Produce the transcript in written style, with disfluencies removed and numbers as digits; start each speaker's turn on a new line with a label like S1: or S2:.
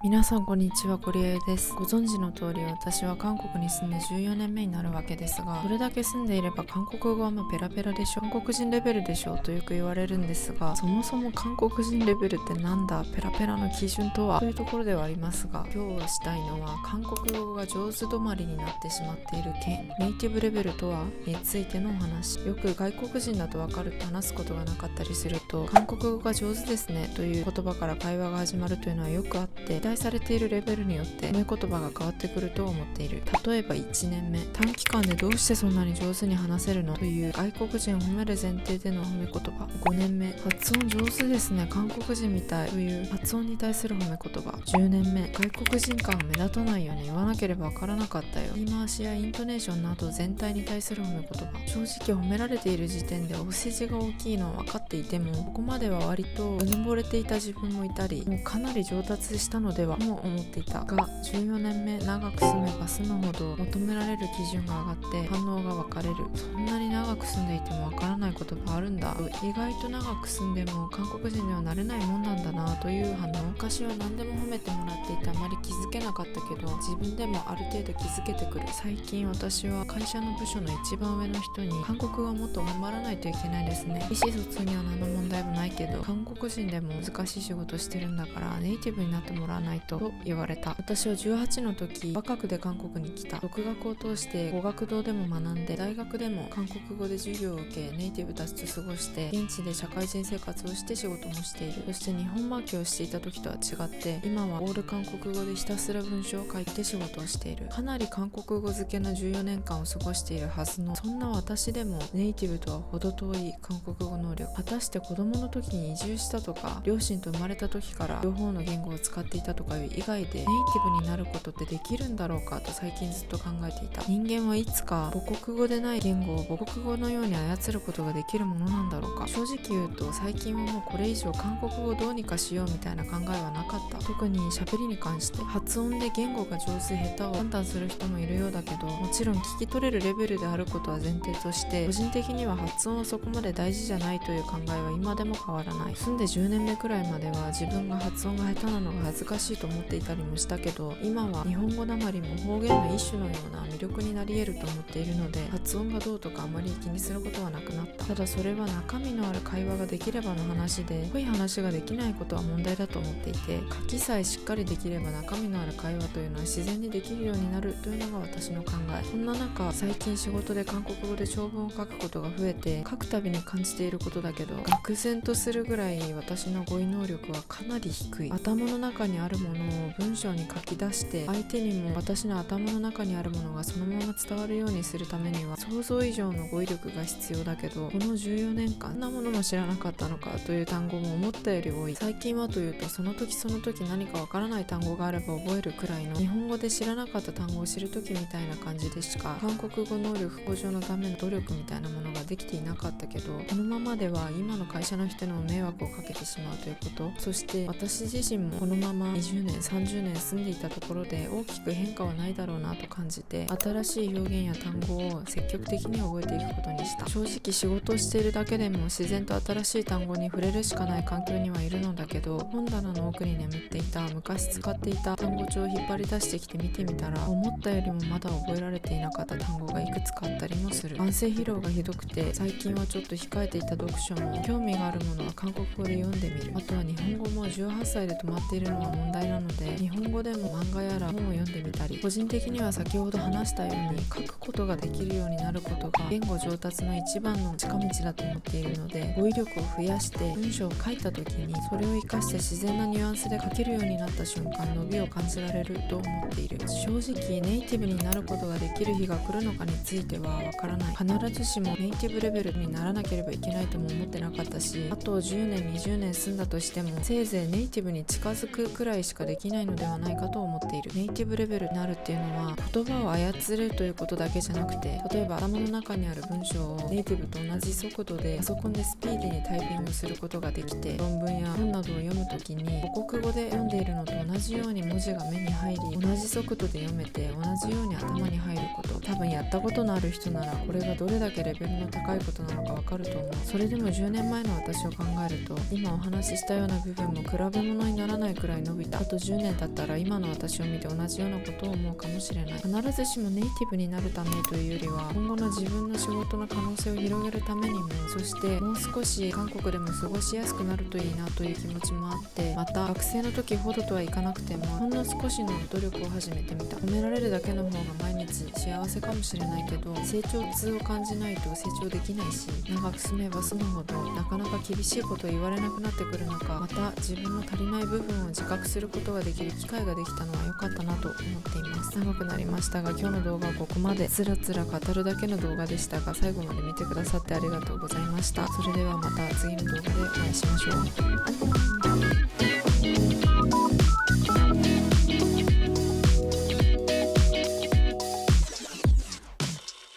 S1: 皆さんこんにちは、ゴリエです。ご存知の通り、私は韓国に住んで14年目になるわけですが、これだけ住んでいれば韓国語はもうペラペラでしょ、韓国人レベルでしょとよく言われるんですが、そもそも韓国人レベルってなんだ、ペラペラの基準とはというところではありますが、今日したいのは韓国語が上手止まりになってしまっている件、ネイティブレベルとはについてのお話。よく外国人だとわかると話すことがなかったりすると、韓国語が上手ですねという言葉から会話が始まるというのはよくあって、期待されているレベルによって褒め言葉が変わってくると思っている。例えば1年目、短期間でどうしてそんなに上手に話せるのという外国人を褒める前提での褒め言葉。5年目、発音上手ですね、韓国人みたいという発音に対する褒め言葉。10年目、外国人感が目立たないように言わなければわからなかったよ。言い回しやイントネーションなど全体に対する褒め言葉。正直褒められている時点でお世辞が大きいのは分かっていても、ここまでは割とうぬぼれていた自分もいたり、もうかなり上達したのではとも思っていたが、14年目、長く住めば住むほど求められる基準が上がって反応が分かれる。そんなに長く住んでいてもわからないことがあるんだ、意外と長く住んでも韓国人にはなれないもんなんだなという反応。昔は何でも褒めてもらっていてあまり気づけなかったけど、自分でもある程度気づけてくる。最近私は会社の部署の一番上の人に、韓国語はもっと頑張らないといけないですね、意思疎通には何の問題もないけど韓国人でも難しい仕事してるんだからネイティブになってもらわないと言われた。私は18の時、若くで韓国に来た。独学を通して語学堂でも学んで、大学でも韓国語で授業を受け、ネイティブたちと過ごして現地で社会人生活をして仕事もしている。そして日本負けをしていた時とは違って今はオール韓国語でひたすら文章を書いて仕事をしている。かなり韓国語漬けの14年間を過ごしているはずの、そんな私でもネイティブとは程遠い韓国語能力。果たして子供の時に移住したとか、両親と生まれた時から両方の言語を使っていたとかいう以外でネイティブになることってできるんだろうかと最近ずっと考えていた。人間はいつか母国語でない言語を母国語のように操ることができるものなんだろうか。正直言うと最近はもうこれ以上韓国語をどうにかしようみたいな考えはなかった。特に喋りに関して発音で言語が上手下手を判断する人もいるようだけど、もちろん聞き取れるレベルであることは前提として、個人的には発音はそこまで大事じゃないという考えは今でも変わらない。住んで10年目くらいまでは自分が発音が下手なのが恥ずかしいと思っていたりもしたけど、今は日本語なまりも方言の一種のような魅力になり得ると思っているので、発音がどうとかあまり気にすることはなくなった。ただそれは中身のある会話ができればの話で、濃い話ができないことは問題だと思っていて、書きさえしっかりできれば中身のある会話というのは自然にできるようになるというのが私の考え。そんな中、最近仕事で韓国語で長文を書くことが増えて、書くたびに感じていることだけど、愕然とするぐらい私の語彙能力はかなり低い。頭の中にあるものを文章に書き出して相手にも私の頭の中にあるものがそのまま伝わるようにするためには想像以上の語彙力が必要だけど、この14年間そんなものも知らなかったのかという単語も思ったより多い。最近はというとその時その時何かわからない単語があれば覚えるくらいの、日本語で知らなかった単語を知る時みたいな感じでしか韓国語能力向上のための努力みたいなものができていなかったけど、このままでは今の会社の人にも迷惑をかけてしまうということ、そして私自身もこのまま20年30年住んでいたところで大きく変化はないだろうなと感じて、新しい表現や単語を積極的に覚えていくことにした。正直仕事をしているだけでも自然と新しい単語に触れるしかない環境にはいるのだけど、本棚の奥に眠っていた昔使っていた単語帳を引っ張り出してきて見てみたら、思ったよりもまだ覚えられていなかった単語がいくつかあったりもする。眼性疲労がひどくて最近はちょっと控えていた読書も興味があるものは韓国語で読んでみる。あとは日本語も18歳で止まっているのは問題なので、日本語でも漫画やら本を読んでみたり、個人的には先ほど話したように書くことができるようになることが言語上達の一番の近道だと思っているので、語彙力を増やして文章を書いた時にそれを活かして自然なニュアンスで書けるようになった瞬間、伸びを感じられると思っている。正直ネイティブになることができる日が来るのかについてはわからない。必ずしもネイティブレベルにならなければいけないとも思ってなかったし、あと10年20年住んだとしてもせいぜいネイティブに近づくくらいしかできないのではないかと思っている。ネイティブレベルになるっていうのは言葉を操るということだけじゃなくて、例えば頭の中にある文章をネイティブと同じ速度でパソコンでスピーディーにタイピングすることができて、論文や本などを読むときに母国語で読んでいるのと同じように文字が目に入り、同じ速度で読めて同じように頭に入ること。多分やったことのある人ならこれがどれだけレベルの高いことなのかわかると思う。それでも10年前の私を考えると、今お話ししたような部分も比べ物にならないくらい伸びた。あと10年経ったら今の私を見て同じようなことを思うかもしれない。必ずしもネイティブになるためというよりは、今後の自分の仕事の可能性を広げるためにも、そしてもう少し韓国でも過ごしやすくなるといいなという気持ちもあって、また学生の時ほどとはいかなくてもほんの少しの努力を始めてみた。褒められるだけの方が毎日幸せかもしれないけど、成長痛を感じないと成長できないし、長く住めば住むほどなかなか厳しいことを言われなくなってくる中、また自分の足りない部分を自覚することができる機会ができたのは良かったなと思っています。長くなりましたが、今日の動画はここまで。つらつら語るだけの動画でしたが、最後まで見てくださってありがとうございました。それではまた次の動画でお会いしましょう。